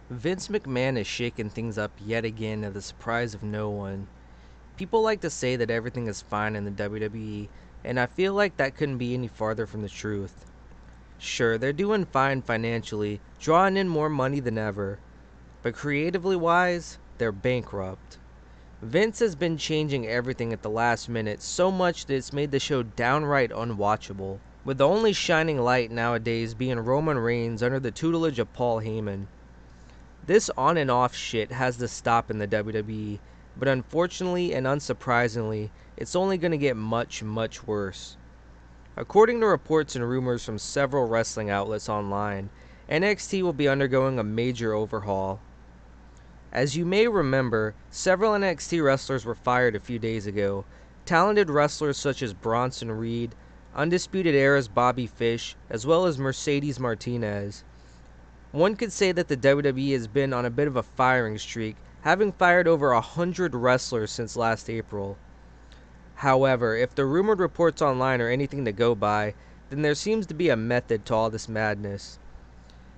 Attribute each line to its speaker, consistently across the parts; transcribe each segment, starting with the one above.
Speaker 1: Vince McMahon is shaking things up yet again to the surprise of no one. People like to say that everything is fine in the WWE, and I feel like that couldn't be any farther from the truth. Sure, they're doing fine financially, drawing in more money than ever, but creatively wise, they're bankrupt. Vince has been changing everything at the last minute so much that it's made the show downright unwatchable, with the only shining light nowadays being Roman Reigns under the tutelage of Paul Heyman. This on and off shit has to stop in the WWE, but unfortunately and unsurprisingly, it's only going to get much, much worse. According to reports and rumors from several wrestling outlets online, NXT will be undergoing a major overhaul. As you may remember, several NXT wrestlers were fired a few days ago. Talented wrestlers such as Bronson Reed, Undisputed Era's Bobby Fish, as well as Mercedes Martinez. One could say that the WWE has been on a bit of a firing streak, having fired over 100 wrestlers since last April. However, if the rumored reports online are anything to go by, then there seems to be a method to all this madness.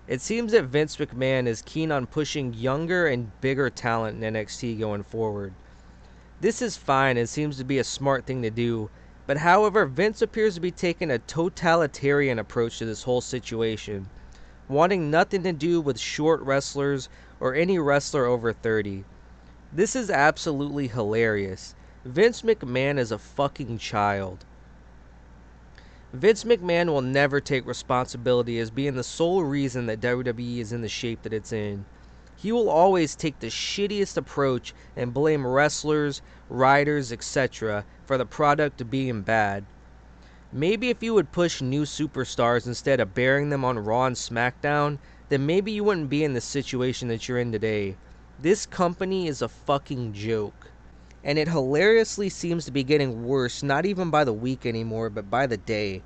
Speaker 1: It seems that Vince McMahon is keen on pushing younger and bigger talent in NXT going forward. This is fine and seems to be a smart thing to do, but however, Vince appears to be taking a totalitarian approach to this whole situation, wanting nothing to do with short wrestlers or any wrestler over 30. This is absolutely hilarious. Vince McMahon is a fucking child. Vince McMahon will never take responsibility as being the sole reason that WWE is in the shape that it's in. He will always take the shittiest approach and blame wrestlers, writers, etc. for the product being bad. Maybe if you would push new superstars instead of burying them on Raw and SmackDown, then maybe you wouldn't be in the situation that you're in today. This company is a fucking joke. And it hilariously seems to be getting worse, not even by the week anymore, but by the day.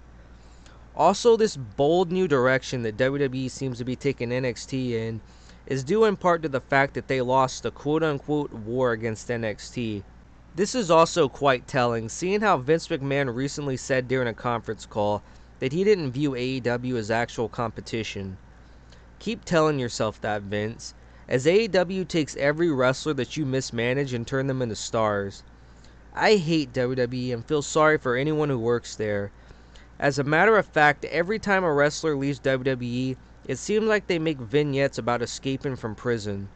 Speaker 1: Also, this bold new direction that WWE seems to be taking NXT in is due in part to the fact that they lost the quote-unquote war against NXT. This is also quite telling, seeing how Vince McMahon recently said during a conference call that he didn't view AEW as actual competition. Keep telling yourself that, Vince, as AEW takes every wrestler that you mismanage and turn them into stars. I hate WWE and feel sorry for anyone who works there. As a matter of fact, every time a wrestler leaves WWE, it seems like they make vignettes about escaping from prison.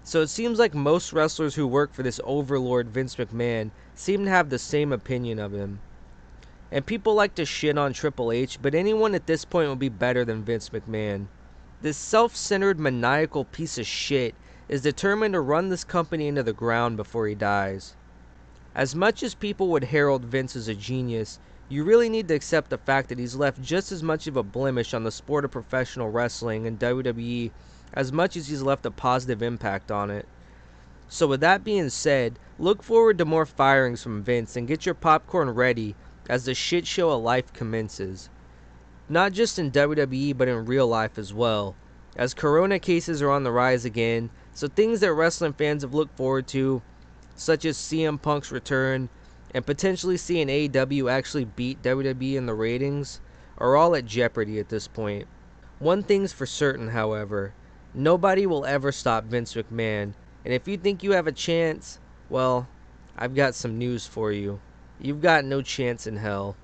Speaker 1: So it seems like most wrestlers who work for this overlord Vince McMahon seem to have the same opinion of him. And people like to shit on Triple H, but anyone at this point will be better than Vince McMahon. This self-centered maniacal piece of shit is determined to run this company into the ground before he dies. As much as people would herald Vince as a genius, you really need to accept the fact that he's left just as much of a blemish on the sport of professional wrestling and WWE as much as he's left a positive impact on it. So with that being said, look forward to more firings from Vince and get your popcorn ready as the shit show of life commences. Not just in WWE, but in real life as well, as corona cases are on the rise again, so things that wrestling fans have looked forward to, such as CM Punk's return, and potentially seeing AEW actually beat WWE in the ratings, are all at jeopardy at this point. One thing's for certain, however, nobody will ever stop Vince McMahon, and if you think you have a chance, well, I've got some news for you. You've got no chance in hell.